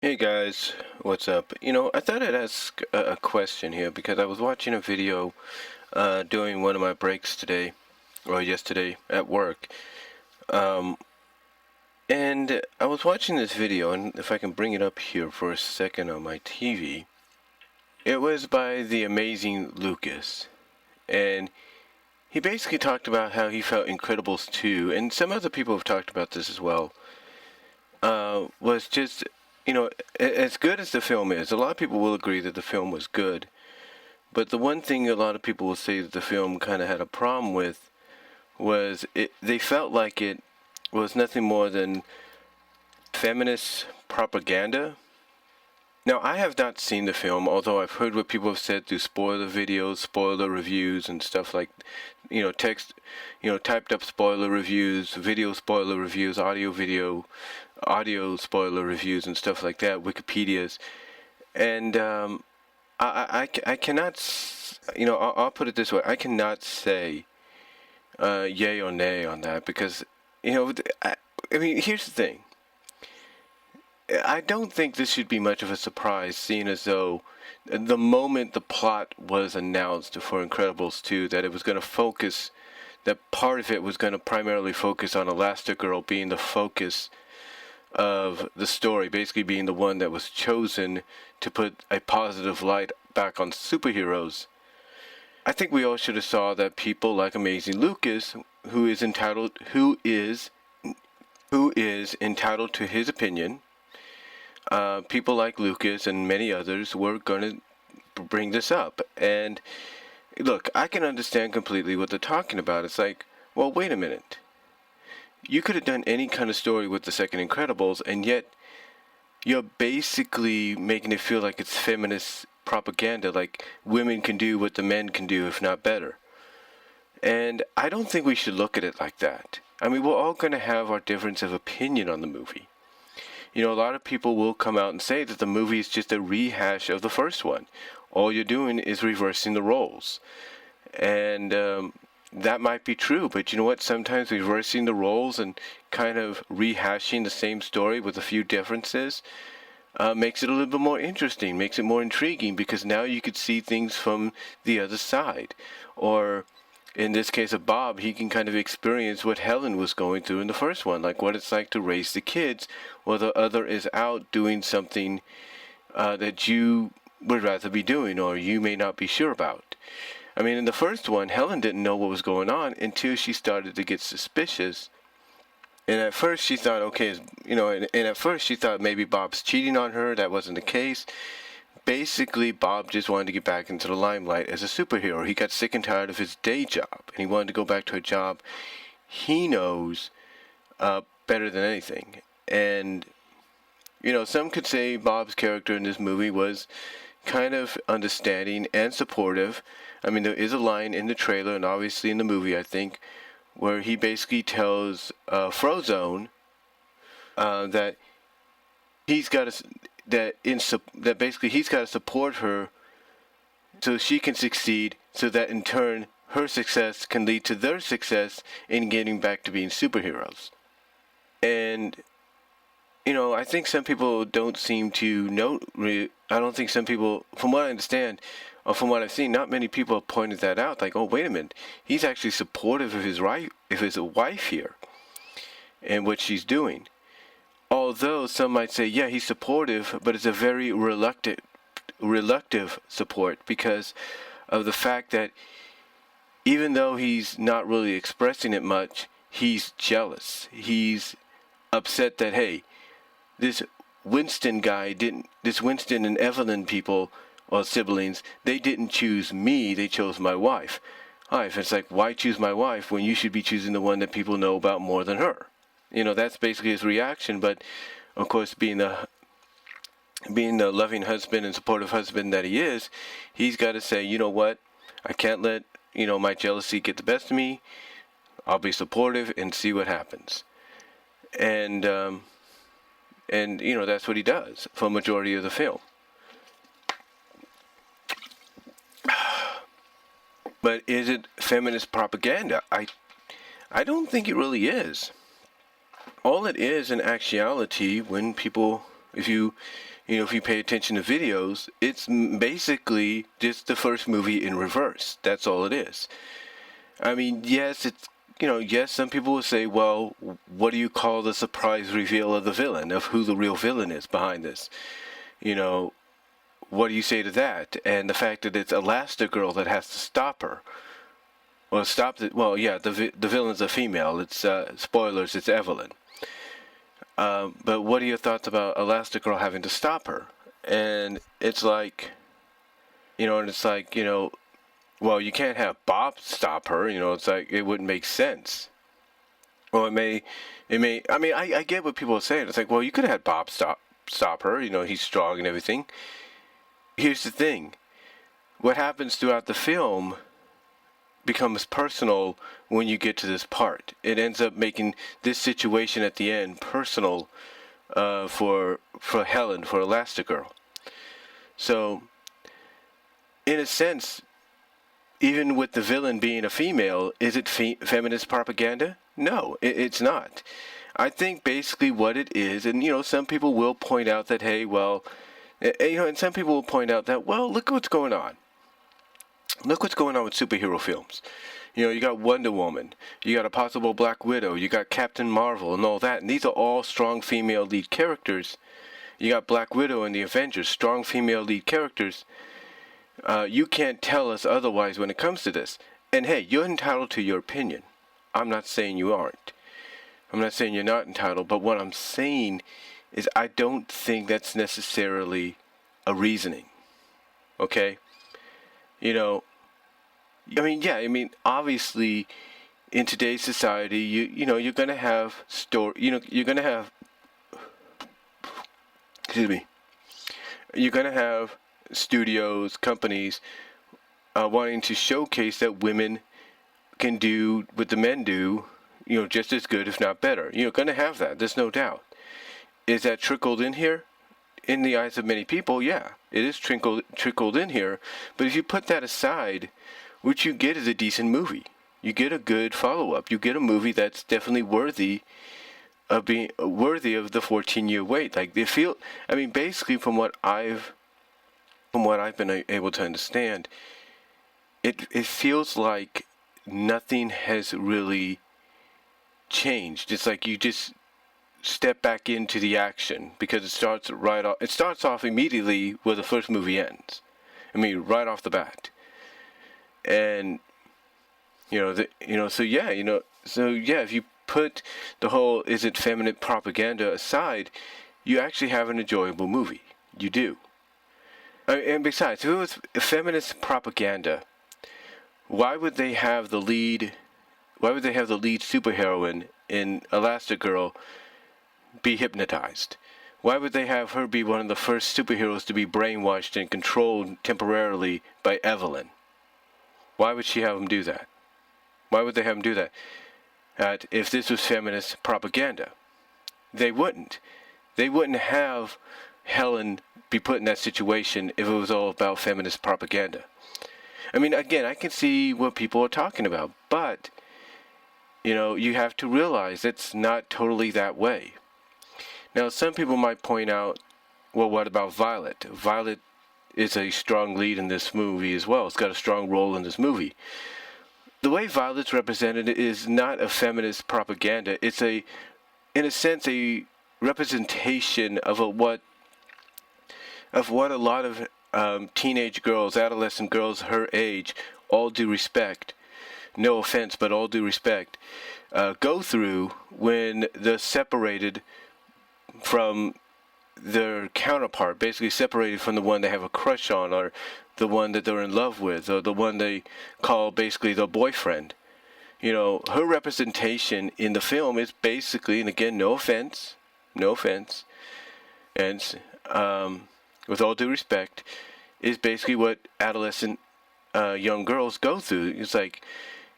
Hey guys, what's up? I thought I'd ask a question here because I was watching a video during one of my breaks today or yesterday at work. Um, and I was watching this video, and if I can bring it up here for a second on my TV, it was by the amazing Lucas. And he basically talked about how he felt Incredibles 2, and some other people have talked about this as well, was just as good as the film is, a lot of people will agree that the film was good. But the one thing a lot of people will say that the film kind of had a problem with was they felt like it was nothing more than feminist propaganda. Now, I have not seen the film, although I've heard what people have said through spoiler videos, spoiler reviews, and stuff like, typed up spoiler reviews, video spoiler reviews, audio spoiler reviews, and stuff like that, Wikipedias. And I cannot, I'll put it this way: I cannot say yay or nay on that because, I mean, here's the thing. I don't think this should be much of a surprise, seeing as though the moment the plot was announced for Incredibles 2, that it was going to focus, that part of it was going to primarily focus on Elastigirl being the focus of the story, basically being the one that was chosen to put a positive light back on superheroes. I think we all should have saw that people like Amazing Lucas, who is entitled to his opinion. People like Lucas and many others were going to bring this up. And look, I can understand completely what they're talking about. It's like, well, wait a minute. You could have done any kind of story with the second Incredibles, and yet you're basically making it feel like it's feminist propaganda, like women can do what the men can do, if not better. And I don't think we should look at it like that. I mean, we're all going to have our difference of opinion on the movie. A lot of people will come out and say that the movie is just a rehash of the first one. All you're doing is reversing the roles. And that might be true, but you know what? Sometimes reversing the roles and kind of rehashing the same story with a few differences makes it a little bit more interesting, makes it more intriguing, because now you could see things from the other side. Or in this case of Bob, he can kind of experience what Helen was going through in the first one, like what it's like to raise the kids while the other is out doing something that you would rather be doing or you may not be sure about. I mean, in the first one, Helen didn't know what was going on until she started to get suspicious. And at first she thought, okay, and at first she thought maybe Bob's cheating on her. That wasn't the case. Basically, Bob just wanted to get back into the limelight as a superhero. He got sick and tired of his day job, and he wanted to go back to a job he knows better than anything. And, some could say Bob's character in this movie was kind of understanding and supportive. I mean, there is a line in the trailer, and obviously in the movie, I think, where he basically tells Frozone that he's got to that basically he's got to support her so she can succeed, so that in turn her success can lead to their success in getting back to being superheroes. And I think some people don't seem to know. I don't think some people, from what I understand, or from what I've seen, not many people have pointed that out. Like, oh, wait a minute, he's actually supportive of his wife here, and what she's doing. Although some might say, yeah, he's supportive, but it's a very reluctant support because of the fact that even though he's not really expressing it much, he's jealous. He's upset that, hey, this Winston and Evelyn people or siblings, they didn't choose me, they chose my wife. Alright, it's like, why choose my wife when you should be choosing the one that people know about more than her? That's basically his reaction, but of course being the loving husband and supportive husband that he is, he's got to say, you know what, I can't let, my jealousy get the best of me. I'll be supportive and see what happens. And that's what he does for a majority of the film. But is it feminist propaganda? I don't think it really is. All it is in actuality, when people, if you if you pay attention to videos, it's basically just the first movie in reverse. That's all it is. I mean, yes, yes, some people will say, well, what do you call the surprise reveal of the villain, of who the real villain is behind this? What do you say to that? And the fact that it's Elastigirl that has to stop her. Well, the villain's a female. It's, spoilers, it's Evelyn. But what are your thoughts about Elastigirl having to stop her? And it's like, well, you can't have Bob stop her. It's like, it wouldn't make sense. Well, I mean, I get what people are saying. It's like, well, you could have had Bob stop her. He's strong and everything. Here's the thing. What happens throughout the film becomes personal when you get to this part. It ends up making this situation at the end personal for Helen, for Elastigirl. So, in a sense, even with the villain being a female, is it feminist propaganda? No, it's not. I think basically what it is, and some people will point out that, hey, well, and some people will point out that, well, look what's going on. Look what's going on with superhero films. You got Wonder Woman, you got a possible Black Widow, you got Captain Marvel and all that, and these are all strong female lead characters. You got Black Widow and the Avengers, strong female lead characters. You can't tell us otherwise when it comes to this. And hey, you're entitled to your opinion. I'm not saying you aren't. I'm not saying you're not entitled, but what I'm saying is I don't think that's necessarily a reasoning. Okay? Obviously, in today's society, you're gonna have you're gonna have, you're gonna have studios, companies, wanting to showcase that women can do what the men do, just as good, if not better. You're gonna have that. There's no doubt. Is that trickled in here? In the eyes of many people, yeah, it is trickled in here. But if you put that aside, what you get is a decent movie. You get a good follow-up. You get a movie that's definitely worthy of the 14-year wait. Like basically from what I've been able to understand, it feels like nothing has really changed. It's like you just step back into the action because it starts off immediately where the first movie ends. Right off the bat. And if you put the whole is it feminine propaganda aside, you actually have an enjoyable movie. You do. And besides, if it was feminist propaganda, why would they have the lead superheroine in Elastigirl be hypnotized? Why would they have her be one of the first superheroes to be brainwashed and controlled temporarily by Evelyn? Why would she have them do that? Why would they have them do that? If this was feminist propaganda, they wouldn't. They wouldn't have Helen be put in that situation if it was all about feminist propaganda. Again, I can see what people are talking about, but you have to realize it's not totally that way. Now, some people might point out, well, what about Violet? Violet is a strong lead in this movie as well. It's got a strong role in this movie. The way Violet's represented is not a feminist propaganda. It's in a sense, a representation of what a lot of teenage girls, adolescent girls her age, all due respect, no offense, but all due respect, go through when they're separated from their counterpart, basically separated from the one they have a crush on, or the one that they're in love with, or the one they call basically their boyfriend. Her representation in the film is basically, and again, no offense, and with all due respect, is basically what adolescent young girls go through. It's like,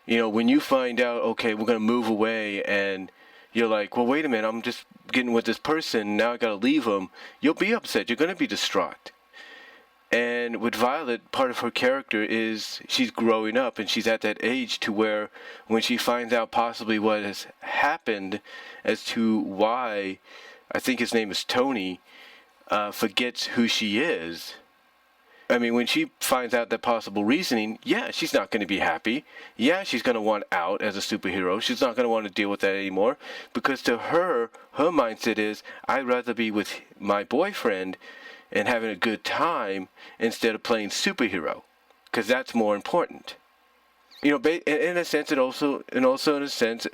when you find out, okay, we're going to move away, and you're like, well, wait a minute, I'm just getting with this person, now I got to leave them. You'll be upset. You're going to be distraught. And with Violet, part of her character is she's growing up, and she's at that age to where when she finds out possibly what has happened as to why, I think his name is Tony, forgets who she is. I mean, when she finds out that possible reasoning, yeah, she's not going to be happy. Yeah, she's going to want out as a superhero. She's not going to want to deal with that anymore, because to her, her mindset is, I'd rather be with my boyfriend and having a good time instead of playing superhero, because that's more important. You know, in a sense, and also in a sense,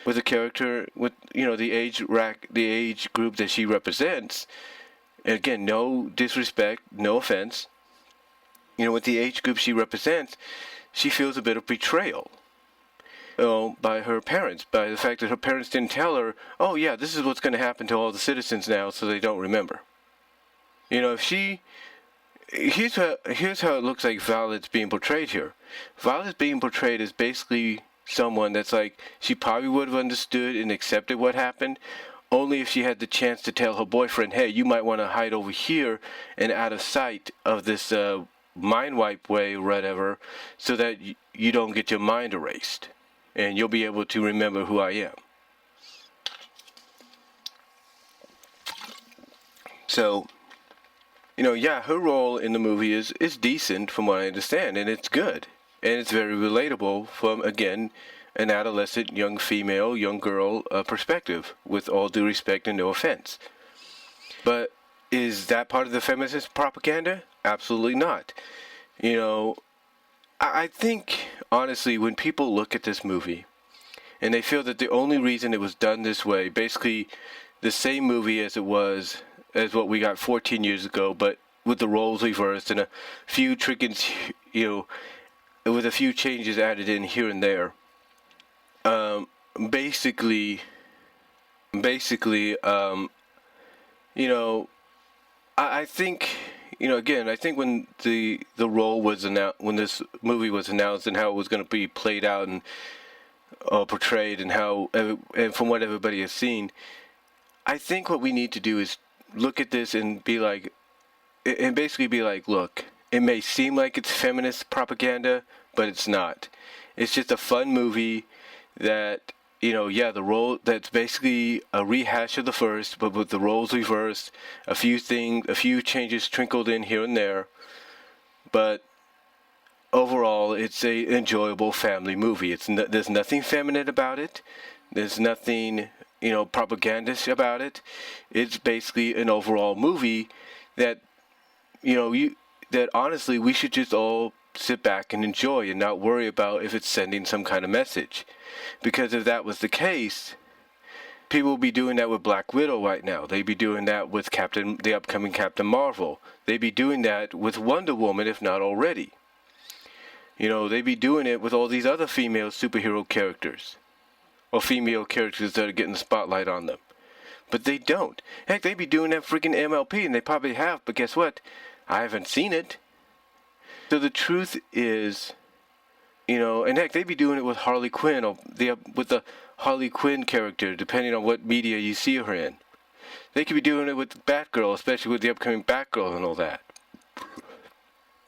with a character with, you know, the age group that she represents. And again, no disrespect, no offense. You know, with the age group she represents, she feels a bit of betrayal. You know, by her parents, by the fact that her parents didn't tell her, oh yeah, this is what's going to happen to all the citizens now, so they don't remember. You know, if she, here's how it looks like Violet's being portrayed here. Violet's being portrayed as basically someone that's like, she probably would have understood and accepted what happened, only if she had the chance to tell her boyfriend, hey, you might want to hide over here and out of sight of this mind wipe way or whatever, so that you don't get your mind erased and you'll be able to remember who I am. So, you know, yeah, her role in the movie is decent from what I understand, and it's good. And it's very relatable from, again, an adolescent, young female, young girl perspective, with all due respect and no offense. But is that part of the feminist propaganda? Absolutely not. You know, I think, honestly, when people look at this movie, and they feel that the only reason it was done this way, basically the same movie as what we got 14 years ago, but with the roles reversed and a few triggers, you know, with a few changes added in here and there. Basically, you know, I think, you know, again, I think when the role was announced, when this movie was announced, and how it was going to be played out and portrayed, and and from what everybody has seen, I think what we need to do is look at this and be like, and basically be like, look, it may seem like it's feminist propaganda, but it's not. It's just a fun movie that, you know, yeah, the role, that's basically a rehash of the first, but with the roles reversed, a few changes trickled in here and there. But overall, it's a enjoyable family movie. There's nothing feminine about it. There's nothing, you know, propagandistisch about it. It's basically an overall movie that, you know, that honestly we should just all sit back and enjoy and not worry about if it's sending some kind of message. Because if that was the case, people would be doing that with Black Widow right now. They'd be doing that with the upcoming Captain Marvel. They'd be doing that with Wonder Woman, if not already. You know, they'd be doing it with all these other female superhero characters, or female characters that are getting the spotlight on them. But they don't. Heck, they'd be doing that freaking MLP, and they probably have, but guess what? I haven't seen it. So the truth is, you know, and heck, they'd be doing it with Harley Quinn, or with the Harley Quinn character, depending on what media you see her in. They could be doing it with Batgirl, especially with the upcoming Batgirl and all that.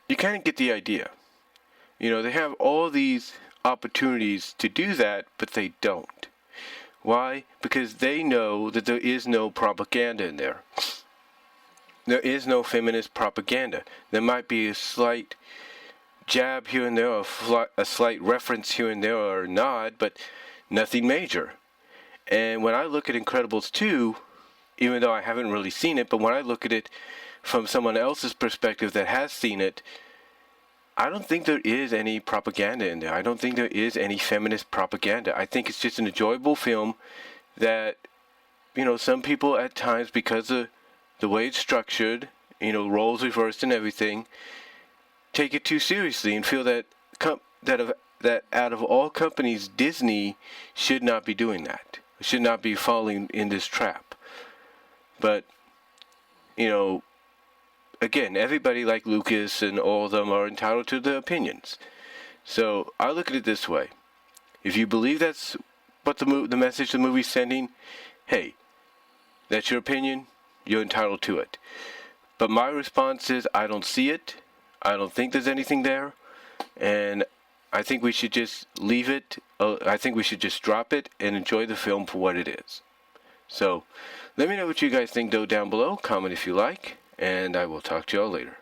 You kind of get the idea. You know, they have all these opportunities to do that, but they don't. Why? Because they know that there is no propaganda in there. There is no feminist propaganda. There might be a slight jab here and there, or a slight reference here and there, or a nod, but nothing major. And when I look at Incredibles 2, even though I haven't really seen it, but when I look at it from someone else's perspective that has seen it, I don't think there is any propaganda in there. I don't think there is any feminist propaganda. I think it's just an enjoyable film that, you know, some people at times, because of the way it's structured, you know, roles reversed and everything, take it too seriously and feel that that out of all companies, Disney should not be doing that. Should not be falling in this trap. But, you know, again, everybody like Lucas and all of them are entitled to their opinions. So I look at it this way: if you believe that's what the message the movie's sending, hey, that's your opinion. You're entitled to it. But my response is, I don't see it. I don't think there's anything there, and I think we should just leave it. I think we should just drop it and enjoy the film for what it is. So let me know what you guys think though down below. Comment if you like, and I will talk to y'all later.